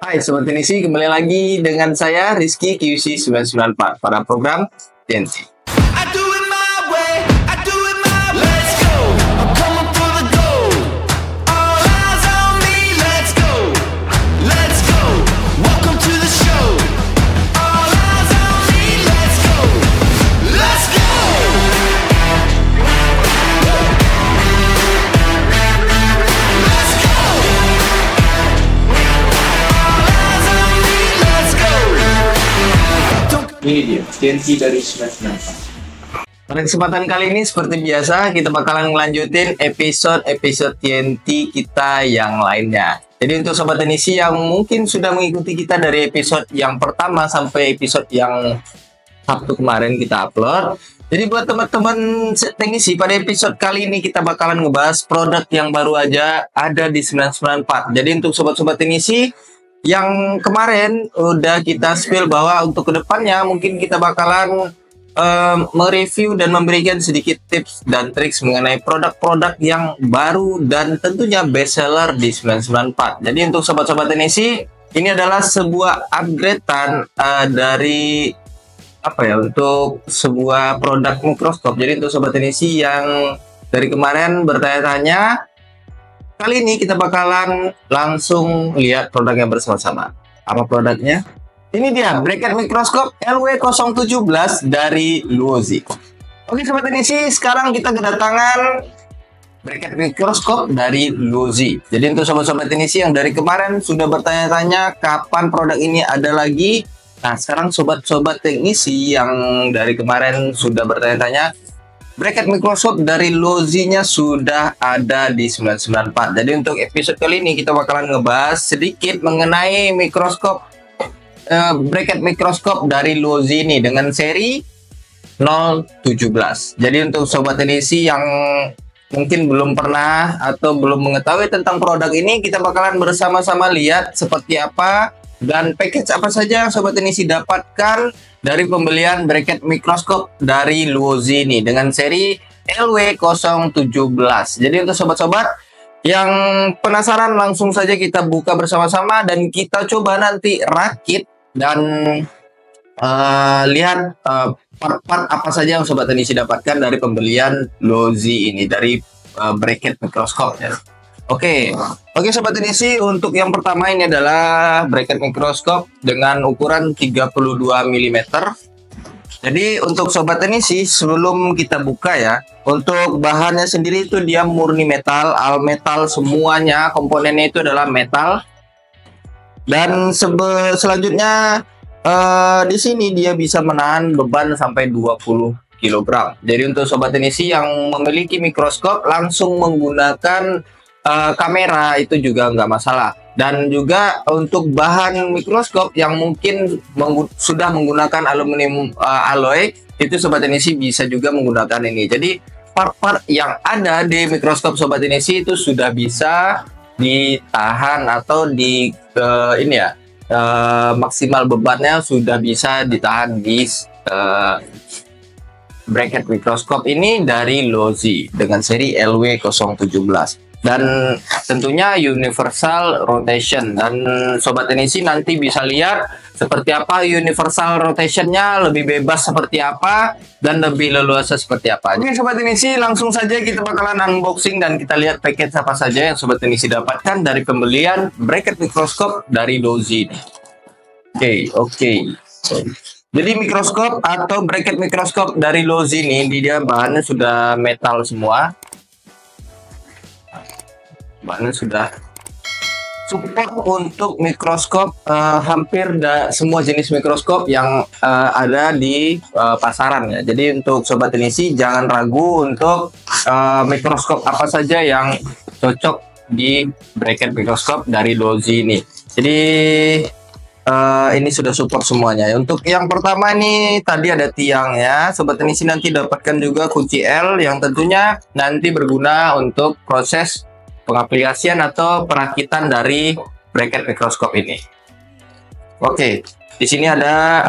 Hai Sobat Tenisi, kembali lagi dengan saya Rizky QC 994 pada program TNT. Ini dia, TNT dari 994. Pada kesempatan kali ini seperti biasa kita bakalan ngelanjutin episode TNT kita yang lainnya. Jadi untuk Sobat Tenisi yang mungkin sudah mengikuti kita dari episode yang pertama sampai episode yang Sabtu kemarin kita upload. Jadi buat teman-teman teknisi, pada episode kali ini kita bakalan ngebahas produk yang baru aja ada di 994. Jadi untuk sobat-sobat teknisi yang kemarin udah kita spill bahwa untuk kedepannya mungkin kita bakalan mereview dan memberikan sedikit tips dan triks mengenai produk-produk yang baru dan tentunya best seller di 994. Jadi untuk sobat-sobat teknisi, ini adalah sebuah upgradean dari untuk sebuah produk mikroskop. Jadi untuk sobat teknisi yang dari kemarin bertanya-tanya, kali ini kita bakalan langsung lihat produknya bersama-sama. Apa produknya? Ini dia, bracket mikroskop LW017 dari Luozi. Oke sobat teknisi, sekarang kita kedatangan bracket mikroskop dari Luozi. Jadi untuk sobat-sobat teknisi yang dari kemarin sudah bertanya-tanya kapan produk ini ada lagi. Nah sekarang sobat-sobat teknisi yang dari kemarin sudah bertanya-tanya, bracket mikroskop dari Luozi-nya sudah ada di 994. Jadi untuk episode kali ini kita bakalan ngebahas sedikit mengenai mikroskop bracket mikroskop dari Luozi ini dengan seri 017. Jadi untuk sobat teknisi yang mungkin belum pernah atau belum mengetahui tentang produk ini, kita bakalan bersama-sama lihat seperti apa dan package apa saja yang sobat teknisi dapatkan dari pembelian bracket mikroskop dari Luozi ini dengan seri LW017. Jadi untuk sobat-sobat yang penasaran, langsung saja kita buka bersama-sama dan kita coba nanti rakit dan lihat part-part apa saja yang sobat teknisi dapatkan dari pembelian Luozi ini dari bracket mikroskop ya. Oke sobat teknisi, untuk yang pertama ini adalah bracket mikroskop dengan ukuran 32 mm. Jadi untuk sobat teknisi, sebelum kita buka ya, untuk bahannya sendiri itu dia murni metal, all metal semuanya, komponennya itu adalah metal. Dan selanjutnya di sini dia bisa menahan beban sampai 20 kg. Jadi untuk sobat teknisi yang memiliki mikroskop langsung menggunakan kamera itu juga nggak masalah. Dan juga untuk bahan mikroskop yang mungkin sudah menggunakan aluminium alloy, itu sobat teknisi bisa juga menggunakan ini. Jadi part-part yang ada di mikroskop sobat teknisi itu sudah bisa ditahan atau maksimal bebannya sudah bisa ditahan di bracket mikroskop ini dari Luozi dengan seri LW017. Dan tentunya universal rotation, dan sobat teknisi nanti bisa lihat seperti apa universal rotationnya, lebih bebas seperti apa dan lebih leluasa seperti apa. Oke sobat teknisi, langsung saja kita bakalan unboxing dan kita lihat package apa saja yang sobat teknisi dapatkan dari pembelian bracket mikroskop dari Luozi. Oke. Jadi mikroskop atau bracket mikroskop dari Luozi ini dia bahannya sudah metal semua. Bahannya sudah support untuk mikroskop hampir semua jenis mikroskop yang ada di pasaran ya. Jadi untuk sobat teknisi jangan ragu untuk mikroskop apa saja yang cocok di bracket mikroskop dari Luozi ini. Jadi ini sudah support semuanya. Untuk yang pertama ini tadi ada tiangnya, sobat teknisi nanti dapatkan juga kunci L yang tentunya nanti berguna untuk proses pengaplikasian atau perakitan dari bracket mikroskop ini. Oke, di sini ada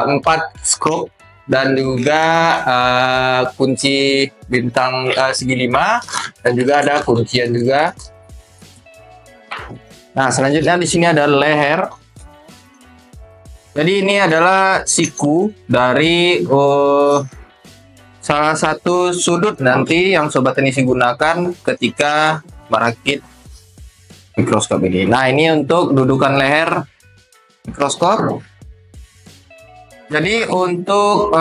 4 skrup dan juga kunci bintang segi 5 dan juga ada kuncian juga. Nah, selanjutnya di sini ada leher Jadi ini adalah siku dari salah satu sudut nanti yang sobat teknisi gunakan ketika merakit mikroskop ini. Nah, ini untuk dudukan leher mikroskop. Jadi untuk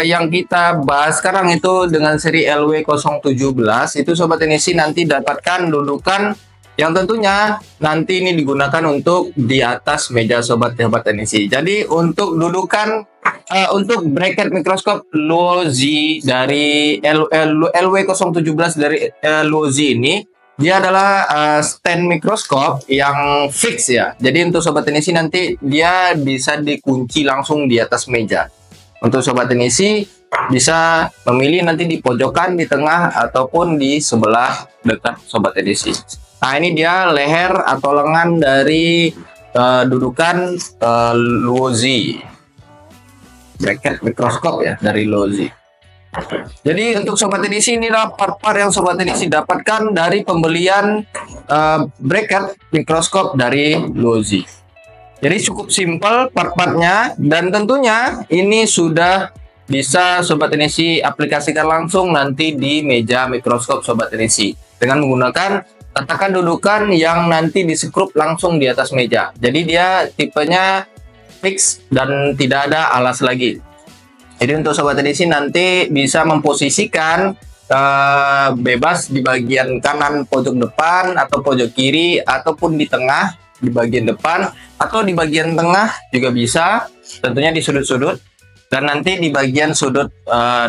yang kita bahas sekarang itu dengan seri LW017 itu sobat teknisi nanti dapatkan dudukan yang tentunya nanti ini digunakan untuk di atas meja sobat teknisi. Jadi untuk dudukan untuk bracket mikroskop Lozi dari LW017 dari Lozi ini, dia adalah stand mikroskop yang fix ya. Jadi untuk sobat teknisi nanti dia bisa dikunci langsung di atas meja. Untuk sobat teknisi bisa memilih nanti di pojokan, di tengah, ataupun di sebelah dekat sobat teknisi. Nah, ini dia leher atau lengan dari dudukan Lozi. Bracket mikroskop ya dari Lozi. Jadi untuk sobat teknisi inilah part-part yang sobat teknisi dapatkan dari pembelian bracket mikroskop dari Lozi. Jadi cukup simpel part-partnya, dan tentunya ini sudah bisa sobat teknisi aplikasikan langsung nanti di meja mikroskop sobat teknisi dengan menggunakan tatakan dudukan yang nanti disekrup langsung di atas meja. Jadi dia tipenya fix dan tidak ada alas lagi. Jadi untuk sobat teknisi nanti bisa memposisikan bebas di bagian kanan pojok depan atau pojok kiri, ataupun di tengah di bagian depan, atau di bagian tengah juga bisa, tentunya di sudut-sudut, dan nanti di bagian sudut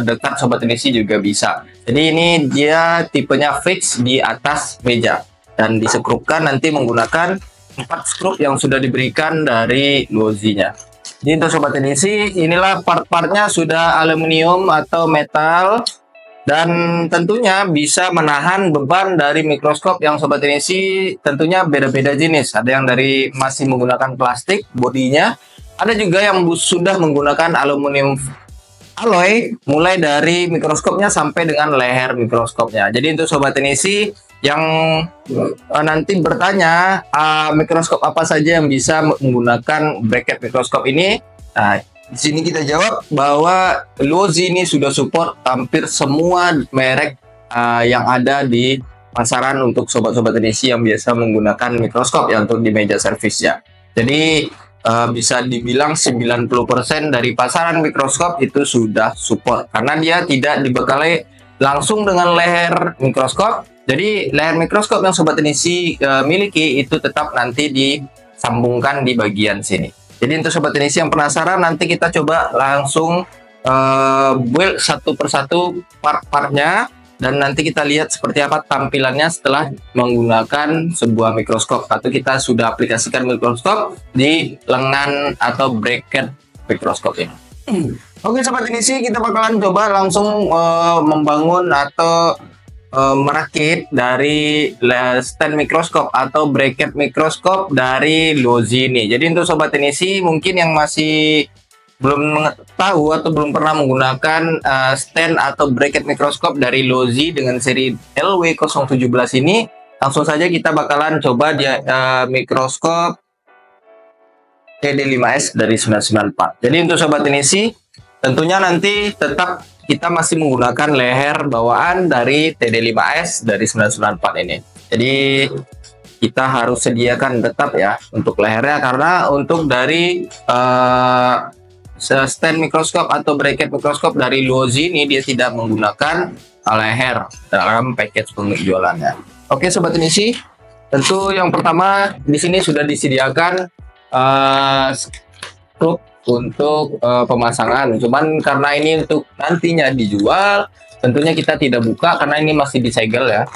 dekat sobat teknisi juga bisa. Jadi ini dia tipenya fix di atas meja dan disekrupkan nanti menggunakan 4 skrup yang sudah diberikan dari Lozi-nya. Jadi untuk sobat teknisi inilah part-partnya sudah aluminium atau metal, dan tentunya bisa menahan beban dari mikroskop yang sobat teknisi tentunya beda-beda jenis. Ada yang dari masih menggunakan plastik bodinya, ada juga yang sudah menggunakan aluminium alloy mulai dari mikroskopnya sampai dengan leher mikroskopnya. Jadi untuk sobat teknisi yang nanti bertanya mikroskop apa saja yang bisa menggunakan bracket mikroskop ini, nah di sini kita jawab bahwa Lozi ini sudah support hampir semua merek yang ada di pasaran untuk sobat-sobat teknisi yang biasa menggunakan mikroskop ya untuk di meja servisnya. Jadi bisa dibilang 90% dari pasaran mikroskop itu sudah support karena dia tidak dibekali langsung dengan leher mikroskop. Jadi leher mikroskop yang sobat teknisi miliki itu tetap nanti disambungkan di bagian sini. Jadi untuk sobat teknisi yang penasaran, nanti kita coba langsung build satu persatu part-partnya, dan nanti kita lihat seperti apa tampilannya setelah menggunakan sebuah mikroskop atau kita sudah aplikasikan mikroskop di lengan atau bracket mikroskop ini. Oke sobat teknisi, kita bakalan coba langsung membangun atau merakit dari stand mikroskop atau bracket mikroskop dari Lozi ini. Jadi untuk sobat teknisi mungkin yang masih belum tahu atau belum pernah menggunakan stand atau bracket mikroskop dari Lozi dengan seri LW017 ini, langsung saja kita bakalan coba di mikroskop TD5S dari 994. Jadi untuk sobat teknisi tentunya nanti tetap kita masih menggunakan leher bawaan dari TD5S dari 994 ini. Jadi kita harus sediakan tetap ya untuk lehernya, karena untuk dari stand mikroskop atau bracket mikroskop dari Lozi ini dia tidak menggunakan leher dalam package penjualannya. Oke sobat teknisi, tentu yang pertama di sini sudah disediakan skrup untuk pemasangan. Cuman karena ini untuk nantinya dijual, tentunya kita tidak buka karena ini masih disegel ya.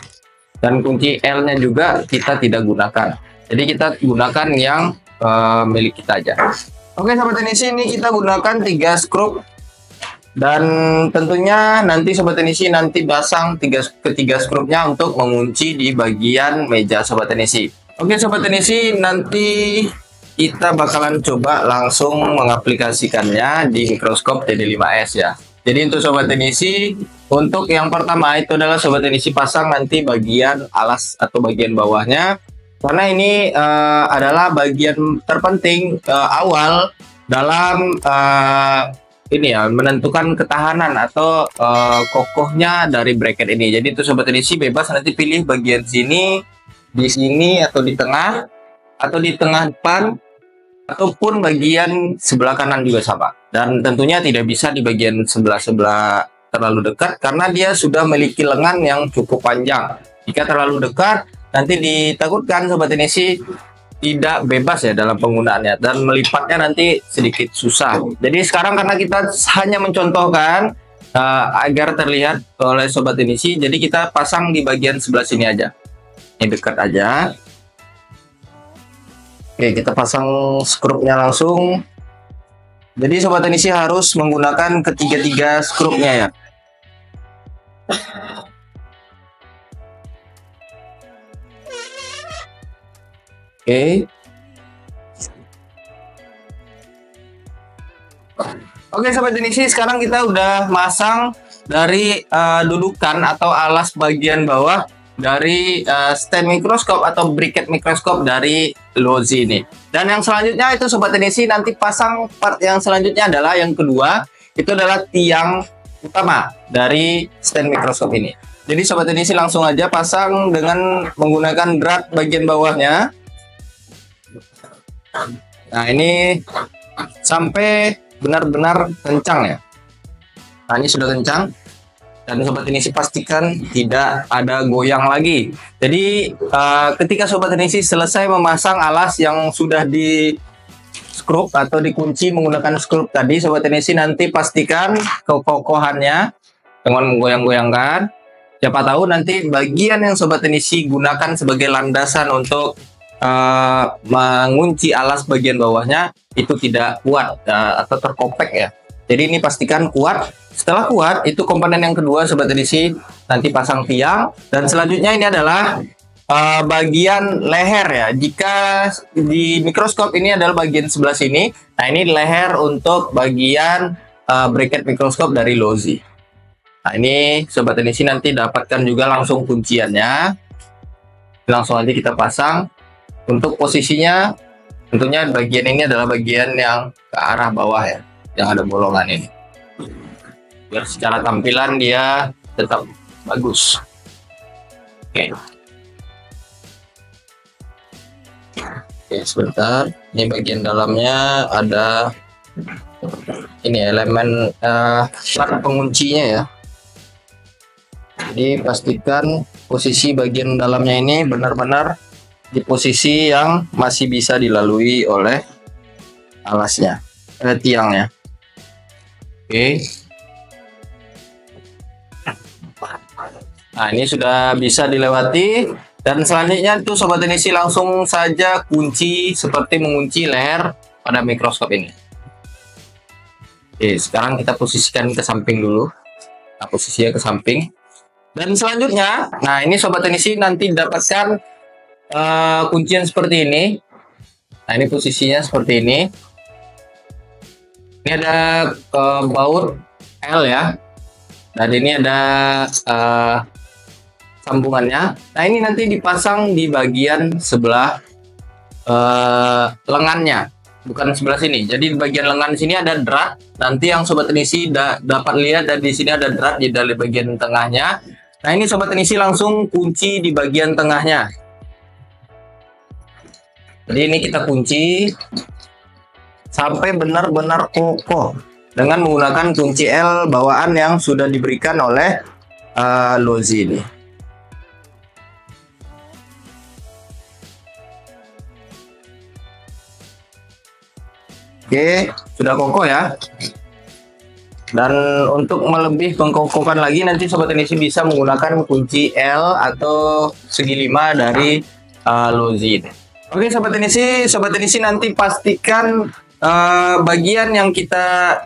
Dan kunci L-nya juga kita tidak gunakan. Jadi kita gunakan yang milik kita aja. Oke sobat teknisi, ini kita gunakan 3 skrup, dan tentunya nanti sobat teknisi nanti pasang ketiga skrupnya untuk mengunci di bagian meja sobat teknisi. Oke sobat teknisi, nanti kita bakalan coba langsung mengaplikasikannya di mikroskop TD5S ya. Jadi untuk sobat teknisi, untuk yang pertama itu adalah sobat teknisi pasang nanti bagian alas atau bagian bawahnya, karena ini adalah bagian terpenting awal dalam ini ya, menentukan ketahanan atau kokohnya dari bracket ini. Jadi itu sobat edisi bebas nanti pilih bagian sini, di sini, atau di tengah depan, ataupun bagian sebelah kanan juga sama. Dan tentunya tidak bisa di bagian sebelah terlalu dekat karena dia sudah memiliki lengan yang cukup panjang. Jika terlalu dekat nanti ditakutkan sobat edisi tidak bebas ya dalam penggunaannya, dan melipatnya nanti sedikit susah. Jadi sekarang karena kita hanya mencontohkan agar terlihat oleh sobat edisi, jadi kita pasang di bagian sebelah sini aja. Ini dekat aja. Oke, kita pasang skrupnya langsung. Jadi sobat edisi harus menggunakan ketiga skrupnya ya. Oke sobat edisi, sekarang kita udah masang dari dudukan atau alas bagian bawah dari stand mikroskop atau bracket mikroskop dari Lozi ini. Dan yang selanjutnya itu sobat edisi nanti pasang part yang selanjutnya adalah yang kedua, itu adalah tiang utama dari stand mikroskop ini. Jadi sobat edisi langsung aja pasang dengan menggunakan drat bagian bawahnya. Nah ini sampai benar-benar kencang ya. Nah ini sudah kencang, dan sobat edisi pastikan tidak ada goyang lagi. Jadi ketika sobat edisi selesai memasang alas yang sudah di skrup atau dikunci menggunakan skrup tadi, sobat edisi nanti pastikan kekokohannya dengan menggoyang-goyangkan. Siapa tahu nanti bagian yang sobat edisi gunakan sebagai landasan untuk mengunci alas bagian bawahnya itu tidak kuat atau terkopek ya. Jadi ini pastikan kuat. Setelah kuat, itu komponen yang kedua sobat edisi nanti pasang tiang, dan selanjutnya ini adalah bagian leher ya. Jika di mikroskop ini adalah bagian sebelah sini, nah ini leher untuk bagian bracket mikroskop dari Lozi. Nah ini sobat edisi nanti dapatkan juga langsung kunciannya. Langsung aja kita pasang. Untuk posisinya tentunya bagian ini adalah bagian yang ke arah bawah ya, yang ada bolongan ini, biar secara tampilan dia tetap bagus. Oke, sebentar, ini bagian dalamnya ada ini elemen plat penguncinya ya. Jadi pastikan posisi bagian dalamnya ini benar-benar di posisi yang masih bisa dilalui oleh alasnya, tiangnya. Oke. Nah ini sudah bisa dilewati, dan selanjutnya itu sobat edisi langsung saja kunci seperti mengunci leher pada mikroskop ini. Oke, sekarang kita posisikan ke samping dulu. Nah, posisinya ke samping. Dan selanjutnya, nah ini sobat edisi nanti dapatkan kuncian seperti ini. Nah ini posisinya seperti ini. Ini ada baut L ya, dan ini ada sambungannya. Nah ini nanti dipasang di bagian sebelah lengannya, bukan sebelah sini. Jadi di bagian lengan sini ada drat. Nanti yang sobat edisi dapat lihat, dan di sini ada drat di dalam bagian tengahnya. Nah ini sobat edisi langsung kunci di bagian tengahnya. Jadi ini kita kunci sampai benar-benar kokoh dengan menggunakan kunci L bawaan yang sudah diberikan oleh Lozi ini. Oke, sudah kokoh ya. Dan untuk melebih mengkokohkan lagi, nanti sobat edisi bisa menggunakan kunci L atau segi 5 dari Lozi ini. Oke sobat edisi nanti pastikan bagian yang kita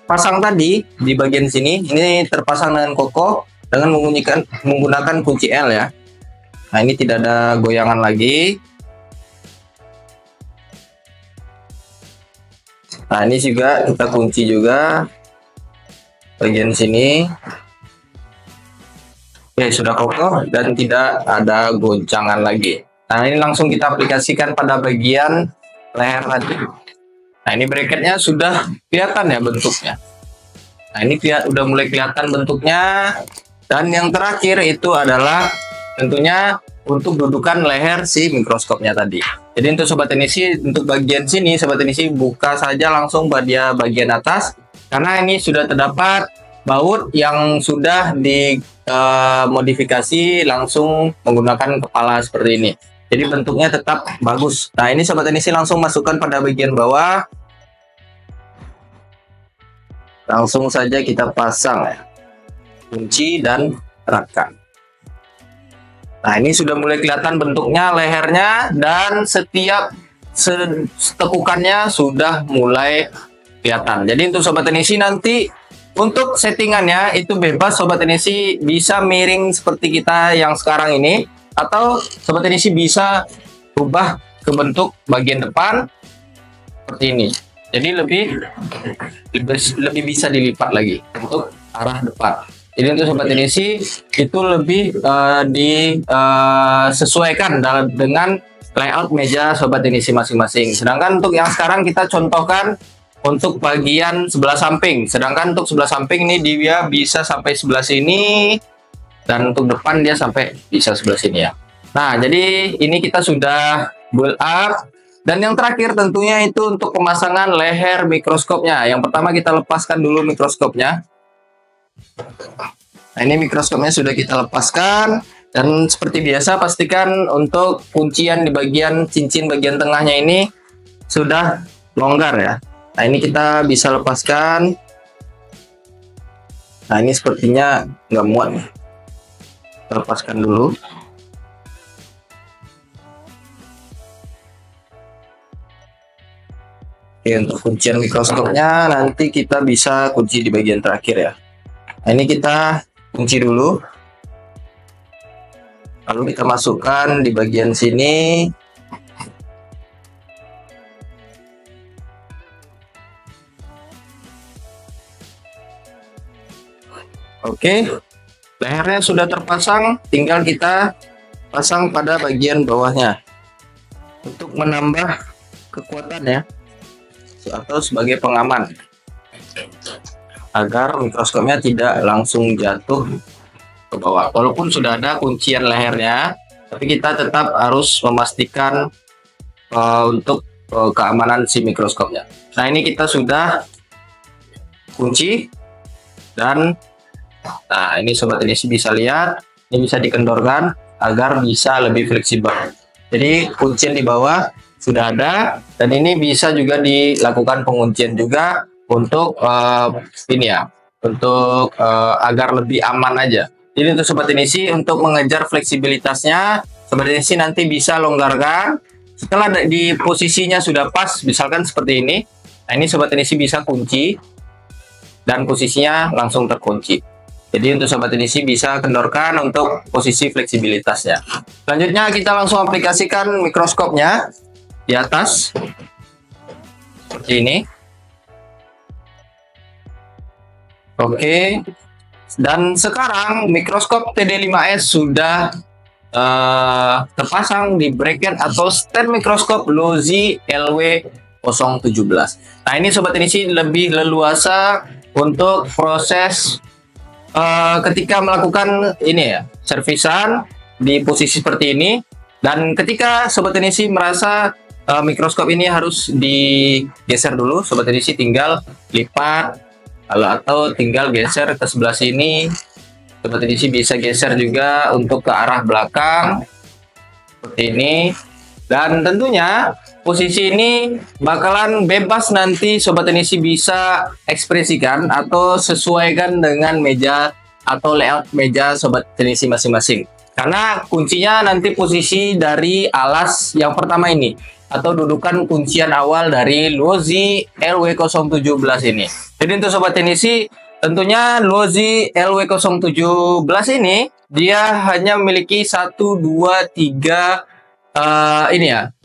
pasang tadi di bagian sini ini terpasang dengan kokoh dengan menggunakan kunci L ya. Nah ini tidak ada goyangan lagi. Nah ini juga kita kunci juga bagian sini. Oke, sudah kokoh dan tidak ada goncangan lagi. Nah ini langsung kita aplikasikan pada bagian leher tadi. Nah, ini bracketnya sudah kelihatan ya bentuknya. Nah, ini udah mulai kelihatan bentuknya. Dan yang terakhir itu adalah tentunya untuk dudukan leher si mikroskopnya tadi. Jadi untuk sobat teknisi, untuk bagian sini sobat teknisi buka saja langsung pada bagian atas, karena ini sudah terdapat baut yang sudah dimodifikasi langsung menggunakan kepala seperti ini. Jadi bentuknya tetap bagus. Nah, ini sobat teknisi langsung masukkan pada bagian bawah. Langsung saja kita pasang ya, kunci dan eratkan. Nah, ini sudah mulai kelihatan bentuknya lehernya, dan setiap tekukannya sudah mulai kelihatan. Jadi untuk sobat teknisi nanti untuk settingannya itu bebas, sobat teknisi bisa miring seperti kita yang sekarang ini, atau sobat teknisi bisa ubah ke bentuk bagian depan seperti ini. Jadi lebih bisa dilipat lagi untuk arah depan. Jadi untuk sobat teknisi itu lebih disesuaikan dengan layout meja sobat teknisi masing-masing. Sedangkan untuk yang sekarang kita contohkan untuk bagian sebelah samping. Sedangkan untuk sebelah samping ini dia bisa sampai sebelah sini, dan untuk depan dia sampai bisa sebelah sini ya. Nah, jadi ini kita sudah build up. Dan yang terakhir tentunya itu untuk pemasangan leher mikroskopnya. Yang pertama kita lepaskan dulu mikroskopnya. Nah, ini mikroskopnya sudah kita lepaskan. Dan seperti biasa pastikan untuk kuncian di bagian cincin bagian tengahnya ini sudah longgar ya. Nah, ini kita bisa lepaskan. Nah, ini sepertinya nggak muat nih. Kita lepaskan dulu. Oke, untuk kuncian mikroskopnya nanti kita bisa kunci di bagian terakhir ya. Nah, ini kita kunci dulu. Lalu kita masukkan di bagian sini. Oke, lehernya sudah terpasang, tinggal kita pasang pada bagian bawahnya untuk menambah kekuatan ya, atau sebagai pengaman agar mikroskopnya tidak langsung jatuh ke bawah. Walaupun sudah ada kuncian lehernya, tapi kita tetap harus memastikan untuk keamanan si mikroskopnya. Nah, ini kita sudah kunci, dan nah ini sobat teknisi bisa lihat, ini bisa dikendorkan agar bisa lebih fleksibel. Jadi kuncian di bawah sudah ada, dan ini bisa juga dilakukan penguncian juga untuk ini ya, untuk agar lebih aman aja. Jadi untuk sobat teknisi untuk mengejar fleksibilitasnya, sobat teknisi nanti bisa longgarkan setelah di posisinya sudah pas, misalkan seperti ini. Nah, ini sobat teknisi bisa kunci dan posisinya langsung terkunci. Jadi untuk sobat teknisi bisa kendorkan untuk posisi fleksibilitasnya. Selanjutnya kita langsung aplikasikan mikroskopnya di atas seperti ini. Oke, dan sekarang mikroskop TD5S sudah terpasang di bracket atau stand mikroskop Lozi LW017. Nah, ini sobat teknisi lebih leluasa untuk proses ketika melakukan ini ya, servisan di posisi seperti ini. Dan ketika sobat teknisi merasa mikroskop ini harus digeser dulu, sobat teknisi tinggal lipat atau tinggal geser ke sebelah sini. Sobat teknisi bisa geser juga untuk ke arah belakang seperti ini. Dan tentunya posisi ini bakalan bebas, nanti sobat teknisi bisa ekspresikan atau sesuaikan dengan meja atau layout meja sobat teknisi masing-masing. Karena kuncinya nanti posisi dari alas yang pertama ini, atau dudukan kuncian awal dari Lozi LW017 ini. Jadi untuk sobat teknisi, tentunya Lozi LW017 ini dia hanya memiliki 1, 2, 3 ini ya,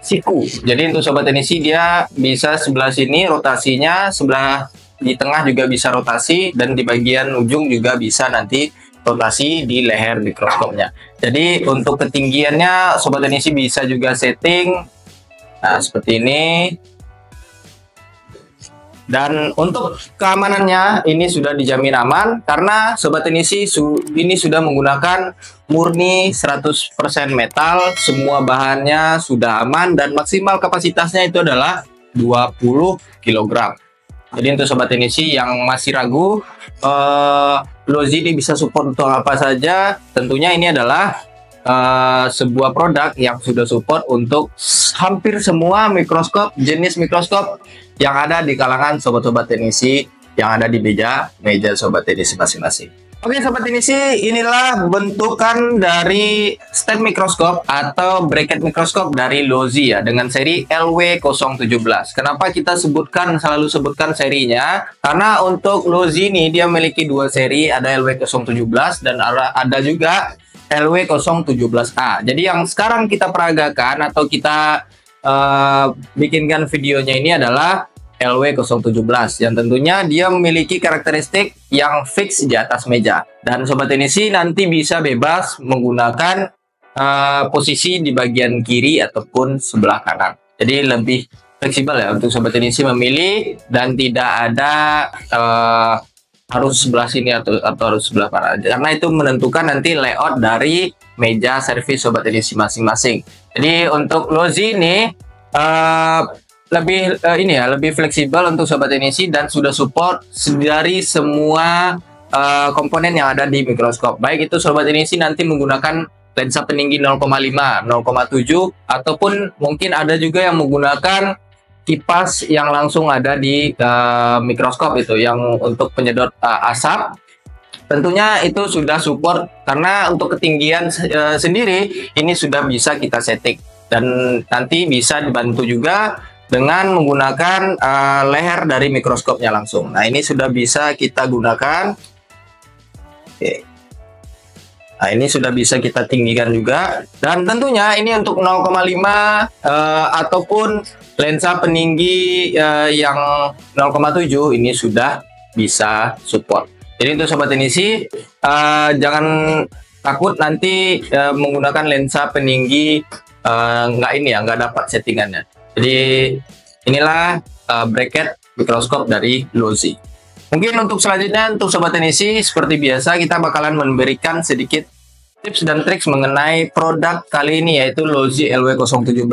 siku. Jadi untuk sobat teknisi dia bisa sebelah sini rotasinya, sebelah di tengah juga bisa rotasi, dan di bagian ujung juga bisa nanti rotasi di leher mikroskopnya. Jadi untuk ketinggiannya sobat teknisi bisa juga setting Nah, seperti ini. Dan untuk keamanannya ini sudah dijamin aman karena Sobat Teknisi ini sudah menggunakan murni 100% metal, semua bahannya sudah aman dan maksimal kapasitasnya itu adalah 20 kg. Jadi untuk Sobat Teknisi yang masih ragu Lozi ini bisa support untuk apa saja, tentunya ini adalah sebuah produk yang sudah support untuk hampir semua mikroskop, jenis mikroskop yang ada di kalangan sobat-sobat teknisi yang ada di meja sobat teknisi masing-masing. Oke Sobat Teknisi, inilah bentukan dari stand mikroskop atau bracket mikroskop dari Lozi ya, dengan seri LW017. Kenapa kita selalu sebutkan serinya? Karena untuk Lozi ini dia memiliki dua seri, ada LW017 dan ada juga LW017A. Jadi yang sekarang kita peragakan atau kita bikinkan videonya ini adalah LW017 yang tentunya dia memiliki karakteristik yang fix di atas meja. Dan Sobat Teknisi nanti bisa bebas menggunakan posisi di bagian kiri ataupun sebelah kanan. Jadi lebih fleksibel ya untuk Sobat Teknisi memilih dan tidak ada harus sebelah sini atau harus sebelah mana, karena itu menentukan nanti layout dari meja servis Sobat Teknisi masing-masing. Jadi untuk Lozi ini lebih fleksibel untuk Sobat Teknisi dan sudah support dari semua komponen yang ada di mikroskop. Baik itu Sobat Teknisi nanti menggunakan lensa peninggi 0,5, 0,7 ataupun mungkin ada juga yang menggunakan kipas yang langsung ada di mikroskop itu yang untuk penyedot asap. Tentunya itu sudah support karena untuk ketinggian sendiri ini sudah bisa kita setting dan nanti bisa dibantu juga dengan menggunakan leher dari mikroskopnya langsung. Nah ini sudah bisa kita gunakan. Oke. Nah ini sudah bisa kita tinggikan juga dan tentunya ini untuk 0,5 ataupun lensa peninggi yang 0,7 ini sudah bisa support. Jadi untuk Sobat Teknisi jangan takut nanti menggunakan lensa peninggi nggak dapat settingannya. Jadi inilah bracket mikroskop dari Lozi. Mungkin untuk selanjutnya untuk Sobat Teknisi seperti biasa kita bakalan memberikan sedikit tips dan trik mengenai produk kali ini yaitu Lozi LW017.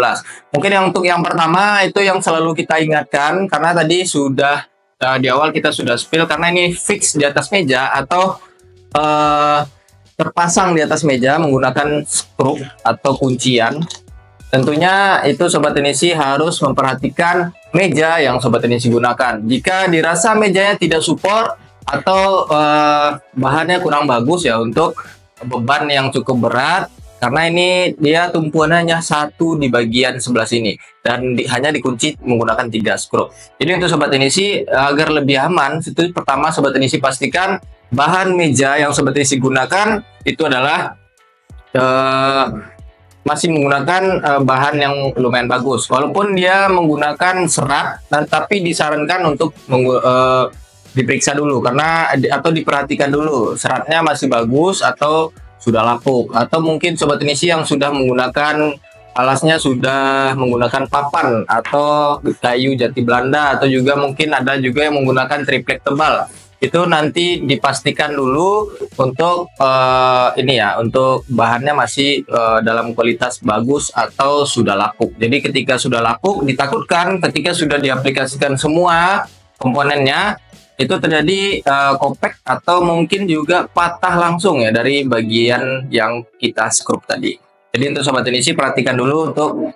Mungkin untuk yang pertama itu yang selalu kita ingatkan karena tadi sudah di awal kita sudah spill karena ini fix di atas meja atau terpasang di atas meja menggunakan skrup atau kuncian. Tentunya itu Sobat Teknisi harus memperhatikan meja yang Sobat Teknisi gunakan. Jika dirasa mejanya tidak support atau bahannya kurang bagus ya untuk beban yang cukup berat, karena ini dia tumpuannya satu di bagian sebelah sini dan hanya dikunci menggunakan 3 skrup. Jadi untuk Sobat Teknisi agar lebih aman, itu pertama Sobat Teknisi pastikan bahan meja yang Sobat Teknisi gunakan itu adalah masih menggunakan bahan yang lumayan bagus, walaupun dia menggunakan serat, tapi disarankan untuk diperiksa dulu karena atau diperhatikan dulu seratnya masih bagus atau sudah lapuk, atau mungkin Sobat Teknisi yang sudah menggunakan alasnya sudah menggunakan papan atau kayu jati Belanda, atau juga mungkin ada juga yang menggunakan triplek tebal. Itu nanti dipastikan dulu untuk ini ya, untuk bahannya masih dalam kualitas bagus atau sudah lapuk. Jadi ketika sudah lapuk ditakutkan ketika sudah diaplikasikan semua komponennya itu terjadi kopek atau mungkin juga patah langsung ya dari bagian yang kita skrup tadi. Jadi untuk Sobat Teknisi perhatikan dulu untuk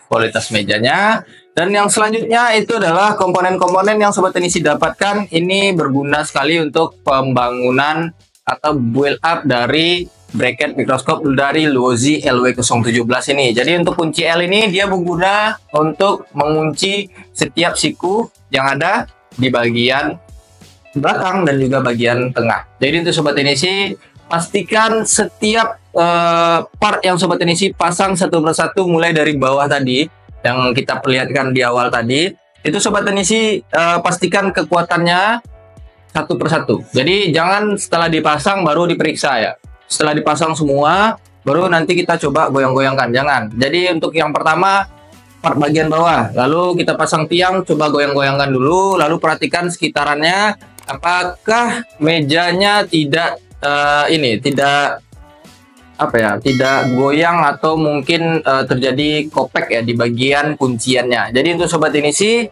kualitas mejanya. Dan yang selanjutnya itu adalah komponen-komponen yang Sobat Teknisi dapatkan. Ini berguna sekali untuk pembangunan atau build up dari bracket mikroskop dari Lozi LW017 ini. Jadi untuk kunci L ini dia berguna untuk mengunci setiap siku yang ada di bagian belakang dan juga bagian tengah. Jadi untuk Sobat Teknisi pastikan setiap part yang Sobat Teknisi pasang satu persatu mulai dari bawah tadi yang kita perlihatkan di awal tadi, itu Sobat Teknisi pastikan kekuatannya satu persatu. Jadi jangan setelah dipasang baru diperiksa ya. Setelah dipasang semua baru nanti kita coba goyang-goyangkan, jangan. Jadi untuk yang pertama part bagian bawah. Lalu kita pasang tiang, coba goyang-goyangkan dulu, lalu perhatikan sekitarannya apakah mejanya tidak tidak tidak goyang atau mungkin terjadi kopek ya di bagian kunciannya. Jadi untuk sobat ini sih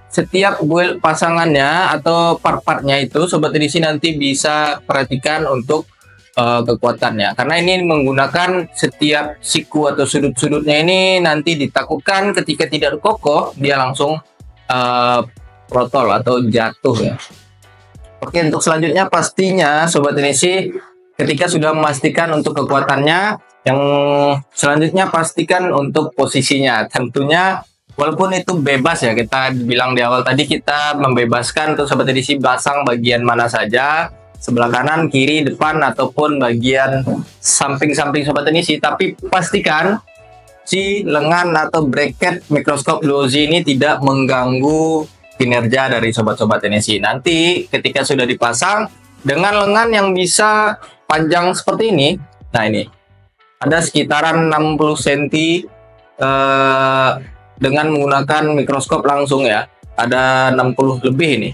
setiap build pasangannya atau part-partnya itu sobat edisi nanti bisa perhatikan untuk kekuatannya, karena ini menggunakan setiap siku atau sudut-sudutnya ini nanti ditakutkan ketika tidak kokoh dia langsung protol atau jatuh ya. Oke, untuk selanjutnya pastinya sobat edisi ketika sudah memastikan untuk kekuatannya, yang selanjutnya pastikan untuk posisinya. Tentunya walaupun itu bebas ya, kita bilang di awal tadi kita membebaskan untuk sobat edisi pasang bagian mana saja, sebelah kanan, kiri, depan, ataupun bagian samping-samping sobat edisi. Tapi pastikan si lengan atau bracket mikroskop Luozi ini tidak mengganggu kinerja dari sobat-sobat edisi. Nanti ketika sudah dipasang dengan lengan yang bisa panjang seperti ini, nah ini ada sekitaran 60 cm dengan menggunakan mikroskop langsung ya, ada 60 lebih ini.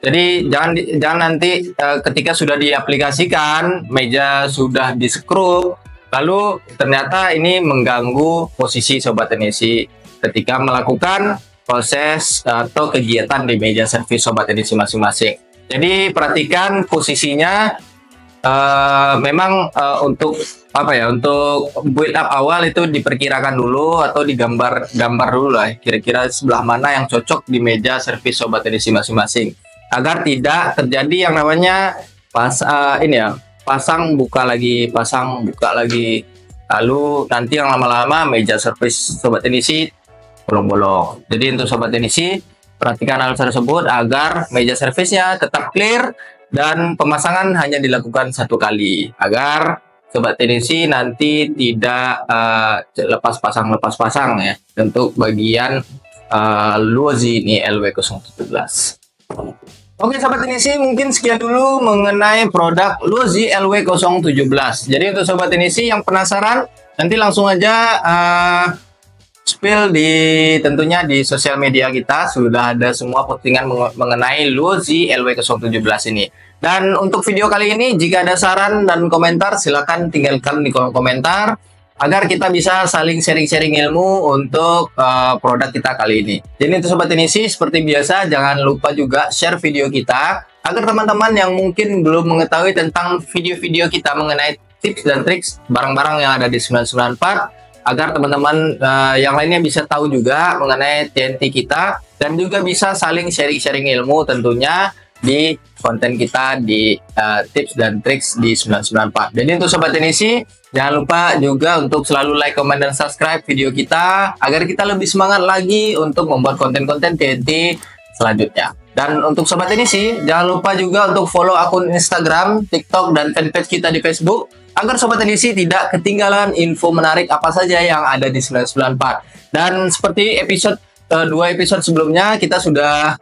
Jadi jangan nanti ketika sudah diaplikasikan, meja sudah di-skrup, lalu ternyata ini mengganggu posisi sobat edisi ketika melakukan proses atau kegiatan di meja servis sobat edisi masing-masing. Jadi perhatikan posisinya. Memang untuk untuk build up awal itu diperkirakan dulu atau digambar dulu lah kira-kira sebelah mana yang cocok di meja servis sobat edisi masing-masing, agar tidak terjadi yang namanya pasang buka lagi, lalu nanti yang lama-lama meja servis sobat edisi bolong-bolong. Jadi untuk sobat edisi perhatikan hal tersebut agar meja servisnya tetap clear dan pemasangan hanya dilakukan satu kali, agar sobat edisi nanti tidak lepas pasang ya untuk bagian Luozi ini LW017. Oke sobat edisi, mungkin sekian dulu mengenai produk Luozi LW017. Jadi untuk sobat edisi yang penasaran, nanti langsung aja spill tentunya di sosial media kita sudah ada semua postingan mengenai Luozi LW017 ini. Dan untuk video kali ini, jika ada saran dan komentar silahkan tinggalkan di kolom komentar agar kita bisa saling sharing-sharing ilmu untuk produk kita kali ini. Jadi untuk sobat edisi seperti biasa jangan lupa juga share video kita agar teman-teman yang mungkin belum mengetahui tentang video-video kita mengenai tips dan triks barang-barang yang ada di 994, agar teman-teman yang lainnya bisa tahu juga mengenai TNT kita dan juga bisa saling sharing-sharing ilmu tentunya di konten kita di tips dan triks di 994. Jadi untuk sobat edisi jangan lupa juga untuk selalu like, comment, dan subscribe video kita agar kita lebih semangat lagi untuk membuat konten-konten TNT selanjutnya. Dan untuk sobat edisi jangan lupa juga untuk follow akun Instagram, TikTok, dan fanpage kita di Facebook agar sobat edisi tidak ketinggalan info menarik apa saja yang ada di 994. Dan seperti dua episode sebelumnya kita sudah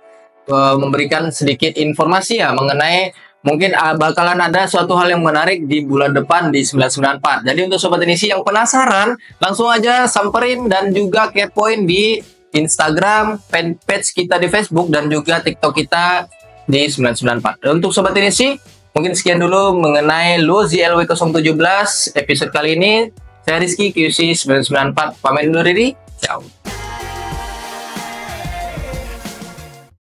memberikan sedikit informasi ya mengenai mungkin bakalan ada suatu hal yang menarik di bulan depan di 994. Jadi untuk sobat edisi yang penasaran langsung aja samperin dan juga kepoin di Instagram, fanpage kita di Facebook, dan juga TikTok kita di 994. Dan untuk sobat edisi mungkin sekian dulu mengenai Luozi LW017 episode kali ini. Saya Rizky QC 994 pamit undur diri. Ciao.